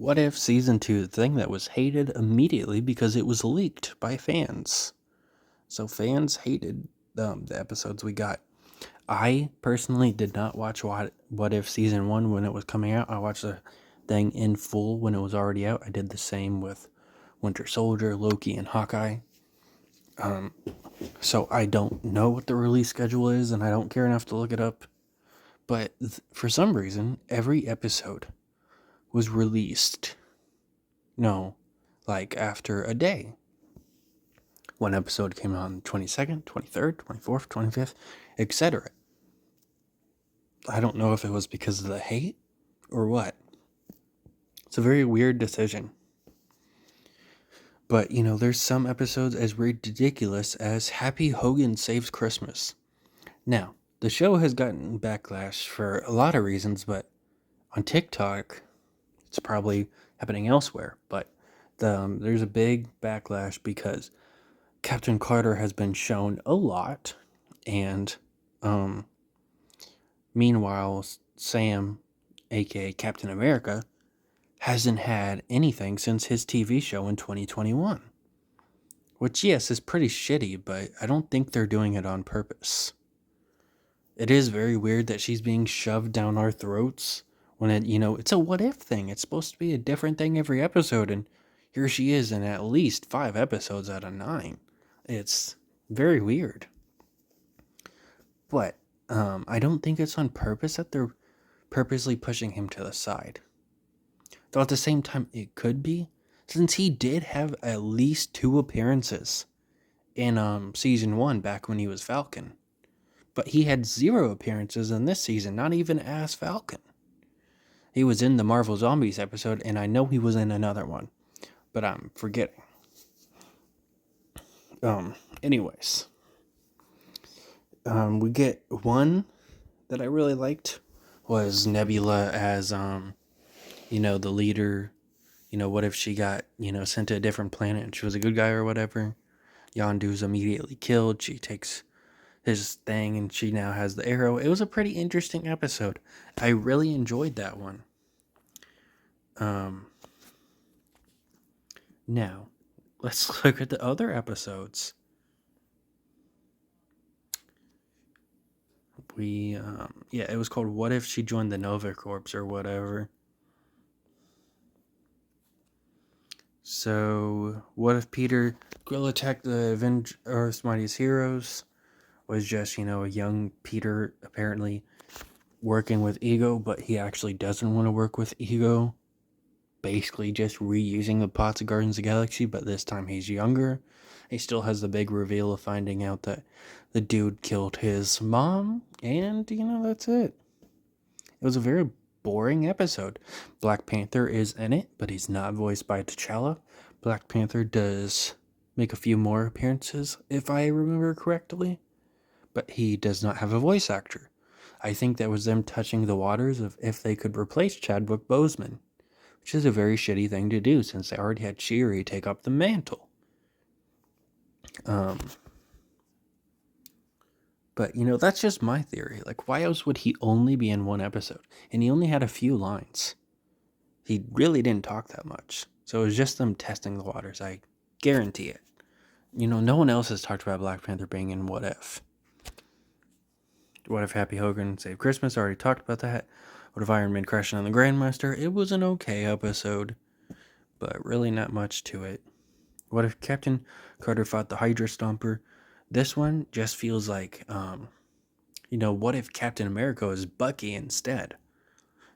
What If Season 2, the thing that was hated immediately because it was leaked by fans. So fans hated the episodes we got. I personally did not watch What If Season 1 when it was coming out. I watched the thing in full when it was already out. I did the same with Winter Soldier, Loki, and Hawkeye. So I don't know what the release schedule is, and I don't care enough to look it up. But for some reason, every episode was released. No, like after a day. One episode came out on the 22nd, 23rd, 24th, 25th, etc. I don't know if it was because of the hate or what. It's a very weird decision. But, there's some episodes as ridiculous as Happy Hogan Saves Christmas. Now, the show has gotten backlash for a lot of reasons, but on TikTok, it's probably happening elsewhere. But there's a big backlash because Captain Carter has been shown a lot, and meanwhile, Sam, aka Captain America, hasn't had anything since his TV show in 2021. Which, yes, is pretty shitty, but I don't think they're doing it on purpose. It is very weird that she's being shoved down our throats when it's a what if thing. It's supposed to be a different thing every episode, and here she is in at least 5 episodes out of 9. It's very weird. But I don't think it's on purpose that they're purposely pushing him to the side. Though at the same time, it could be, since he did have at least 2 appearances in season 1 back when he was Falcon. But he had 0 appearances in this season, not even as Falcon. He was in the Marvel Zombies episode, and I know he was in another one, but I'm forgetting. Anyways. We get one that I really liked was Nebula as, the leader. What if she got, sent to a different planet and she was a good guy or whatever? Yondu's immediately killed. She takes his thing and she now has the arrow. It was a pretty interesting episode. I really enjoyed that one. Now, let's look at the other episodes. It was called What If She Joined the Nova Corps or whatever. So, what if Peter Quill attacked the Earth's Mightiest Heroes? Was just, a young Peter apparently working with Ego, but he actually doesn't want to work with Ego. Basically just reusing the pots of Guardians of the Galaxy, but this time he's younger. He still has the big reveal of finding out that the dude killed his mom, and, that's it. It was a very boring episode. Black Panther is in it, but he's not voiced by T'Challa. Black Panther does make a few more appearances, if I remember correctly, but he does not have a voice actor. I think that was them touching the waters of if they could replace Chadwick Boseman, which is a very shitty thing to do since they already had Shuri take up the mantle. But, that's just my theory. Like, why else would he only be in one episode? And he only had a few lines. He really didn't talk that much. So it was just them testing the waters. I guarantee it. No one else has talked about Black Panther being in What If. What if Happy Hogan Saved Christmas? I already talked about that. What if Iron Man crashing on the Grandmaster? It was an okay episode, but really not much to it. What if Captain Carter fought the Hydra Stomper? This one just feels like, what if Captain America is Bucky instead?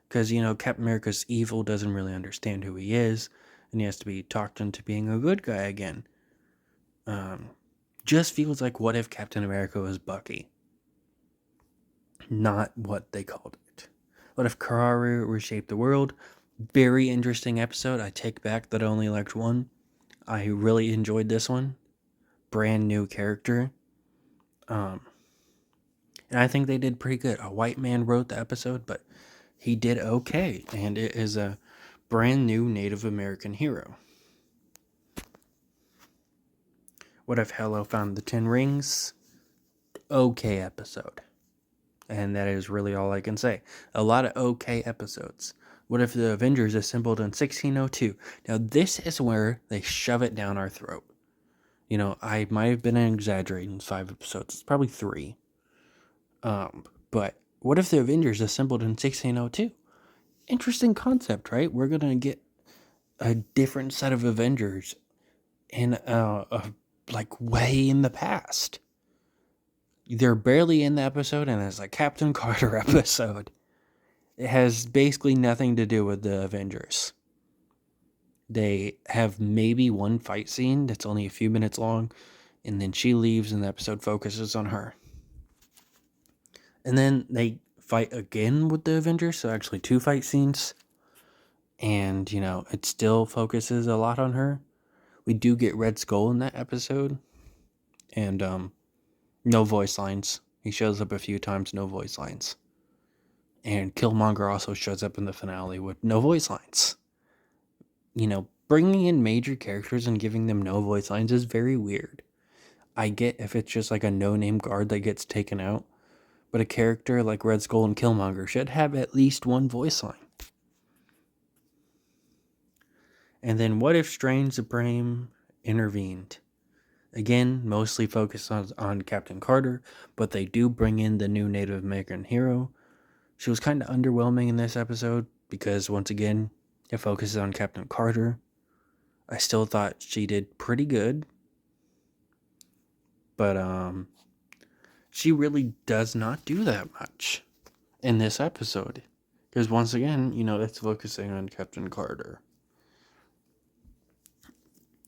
Because, Captain America's evil, doesn't really understand who he is, and he has to be talked into being a good guy again. Just feels like what if Captain America was Bucky? Not what they called it. What if Kararu reshaped the world? Very interesting episode. I take back that I only liked one. I really enjoyed this one. Brand new character. And I think they did pretty good. A white man wrote the episode, but he did okay. And it is a brand new Native American hero. What if Hello found the 10 rings? Okay episode. And that is really all I can say. A lot of okay episodes. What if the Avengers assembled in 1602? Now, this is where they shove it down our throat. You know, I might have been exaggerating 5 episodes. It's probably 3. But what if the Avengers assembled in 1602? Interesting concept, right? We're going to get a different set of Avengers in like way in the past. They're barely in the episode, and it's a Captain Carter episode. It has basically nothing to do with the Avengers. They have maybe one fight scene that's only a few minutes long, and then she leaves and the episode focuses on her. And then they fight again with the Avengers, so actually 2 fight scenes. And, you know, it still focuses a lot on her. We do get Red Skull in that episode. And, no voice lines. He shows up a few times, no voice lines. And Killmonger also shows up in the finale with no voice lines. You know, bringing in major characters and giving them no voice lines is very weird. I get if it's just like a no-name guard that gets taken out, but a character like Red Skull and Killmonger should have at least one voice line. And then what if Strange Supreme intervened? Again, mostly focused on Captain Carter, but they do bring in the new Native American hero. She was kind of underwhelming in this episode because, once again, it focuses on Captain Carter. I still thought she did pretty good, but she really does not do that much in this episode. Because once again, you know, it's focusing on Captain Carter.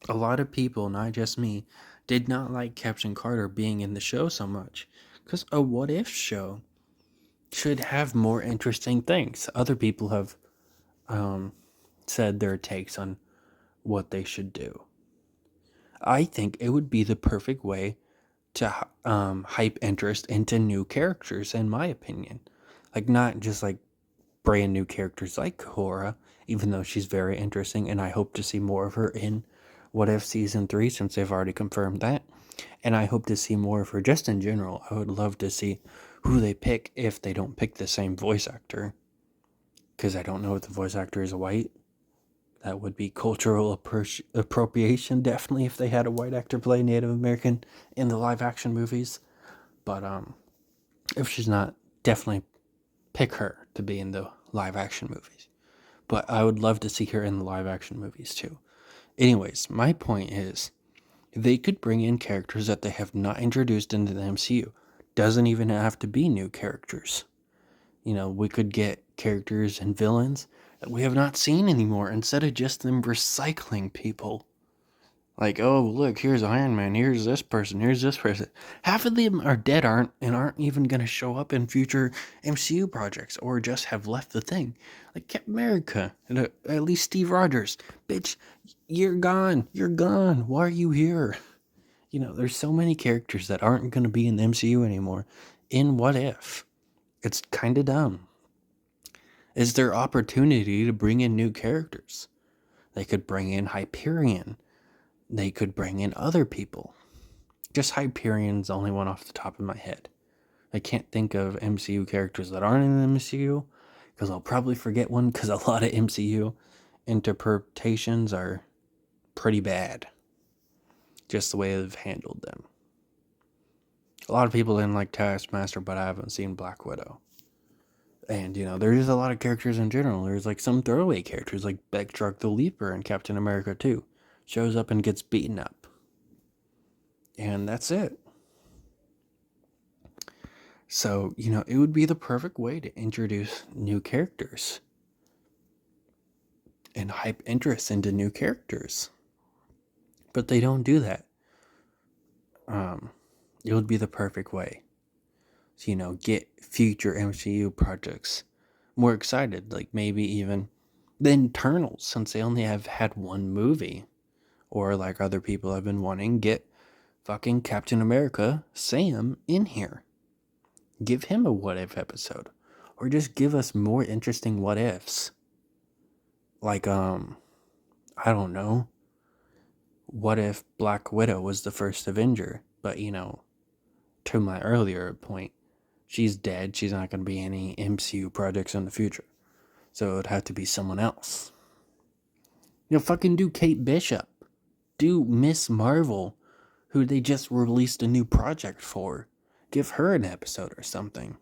A lot of people, not just me, did not like Captain Carter being in the show so much. Because a what if show should have more interesting things. Other people have said their takes on what they should do. I think it would be the perfect way to hype interest into new characters, in my opinion. Like, not just like brand new characters like Cora, even though she's very interesting, and I hope to see more of her in What If Season 3, since they've already confirmed that. And I hope to see more of her just in general. I would love to see who they pick if they don't pick the same voice actor. Because I don't know if the voice actor is white. That would be cultural appropriation, definitely, if they had a white actor play Native American in the live action movies. But if she's not, definitely pick her to be in the live action movies. But I would love to see her in the live action movies too. Anyways, my point is, they could bring in characters that they have not introduced into the MCU. Doesn't even have to be new characters. You know, we could get characters and villains that we have not seen anymore instead of just them recycling people. Like, oh, look, here's Iron Man, here's this person, here's this person. Half of them are dead, aren't even going to show up in future MCU projects or just have left the thing. Like Captain America, at least Steve Rogers. Bitch, you're gone. You're gone. Why are you here? You know, there's so many characters that aren't going to be in the MCU anymore. In What If? It's kind of dumb. Is there opportunity to bring in new characters? They could bring in Hyperion. They could bring in other people. Just Hyperion's the only one off the top of my head. I can't think of MCU characters that aren't in the MCU, because I'll probably forget one, because a lot of MCU interpretations are pretty bad. Just the way they've handled them. A lot of people didn't like Taskmaster, but I haven't seen Black Widow. And, you know, there's a lot of characters in general. There's like some throwaway characters like Batroc the Leaper in Captain America 2. Shows up and gets beaten up. And that's it. So, you know, it would be the perfect way to introduce new characters. And hype interest into new characters. But they don't do that. It would be the perfect way. So, you know, get future MCU projects more excited. Like maybe even the Eternals, since they only have had one movie. Or like other people have been wanting, get fucking Captain America, Sam, in here. Give him a what if episode. Or just give us more interesting what ifs. Like, I don't know. What if Black Widow was the first Avenger? But, you know, to my earlier point, she's dead. She's not going to be any MCU projects in the future. So it would have to be someone else. Fucking do Kate Bishop. Do Miss Marvel, who they just released a new project for. Give her an episode or something.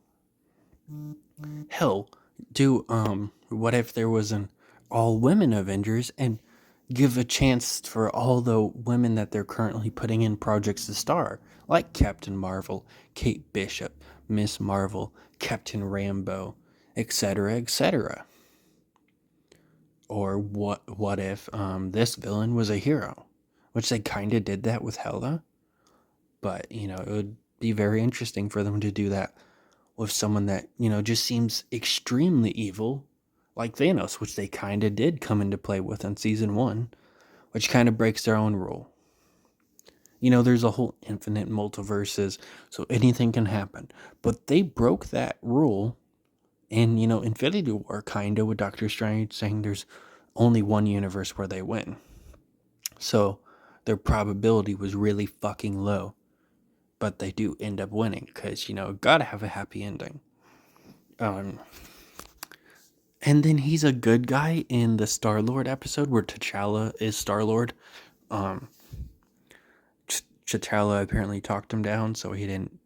Hell, do, what if there was an all-women Avengers and give a chance for all the women that they're currently putting in projects to star, like Captain Marvel, Kate Bishop, Miss Marvel, Captain Rambeau, etc., etc. Or what if this villain was a hero, which they kind of did that with Hela, but it would be very interesting for them to do that with someone that just seems extremely evil, like Thanos, which they kind of did come into play with in season 1, which kind of breaks their own rule. There's a whole infinite multiverses, so anything can happen. But they broke that rule in, Infinity War, kind of, with Doctor Strange saying there's only one universe where they win. So their probability was really fucking low. But they do end up winning, because, gotta have a happy ending. And then he's a good guy in the Star-Lord episode where T'Challa is Star-Lord. T'Challa apparently talked him down so he didn't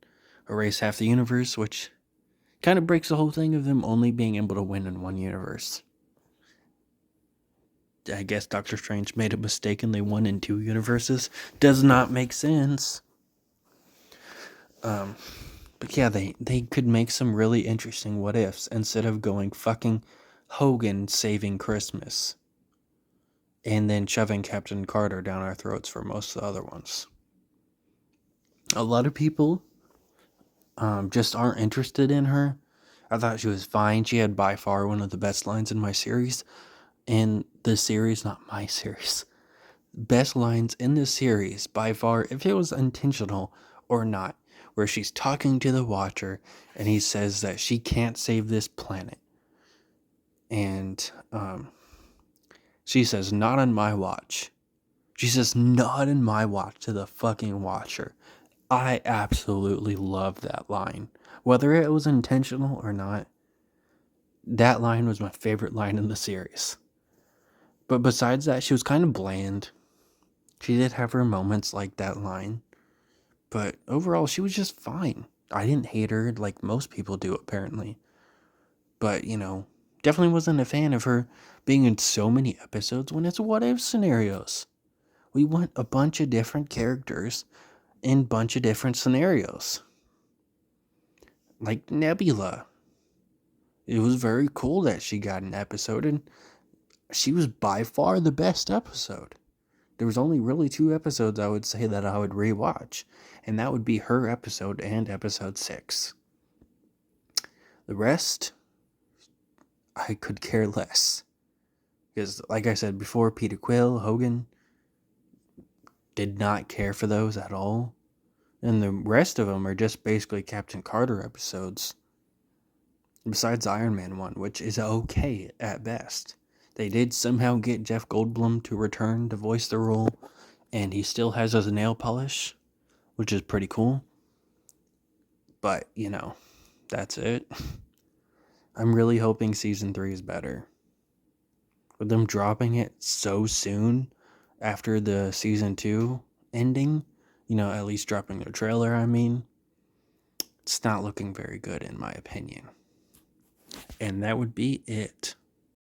erase half the universe, which kind of breaks the whole thing of them only being able to win in one universe. I guess Doctor Strange made a mistake and they won in 2 universes. Does not make sense. But yeah, they could make some really interesting what ifs instead of going fucking Hogan saving Christmas and then shoving Captain Carter down our throats for most of the other ones. A lot of people just aren't interested in her. I thought she was fine. She had by far one of the best lines in my series. In the series, not my series. Best lines in the series, by far, if it was intentional or not, where she's talking to the Watcher and he says that she can't save this planet. And she says, not on my watch. She says, not in my watch to the fucking Watcher. I absolutely love that line. Whether it was intentional or not, that line was my favorite line in the series. But besides that, she was kind of bland. She did have her moments like that line. But overall, she was just fine. I didn't hate her like most people do, apparently. But, definitely wasn't a fan of her being in so many episodes when it's what-if scenarios. We want a bunch of different characters in a bunch of different scenarios. Like Nebula. It was very cool that she got an episode, and she was by far the best episode. There was only really 2 episodes I would say that I would rewatch, and that would be her episode and episode 6. The rest, I could care less. Because, like I said before, Peter Quill, Hogan, did not care for those at all. And the rest of them are just basically Captain Carter episodes. Besides Iron Man 1, which is okay at best. They did somehow get Jeff Goldblum to return to voice the role, and he still has his nail polish, which is pretty cool. But, that's it. I'm really hoping season 3 is better. With them dropping it so soon after the season 2 ending, at least dropping the trailer, it's not looking very good in my opinion. And that would be it.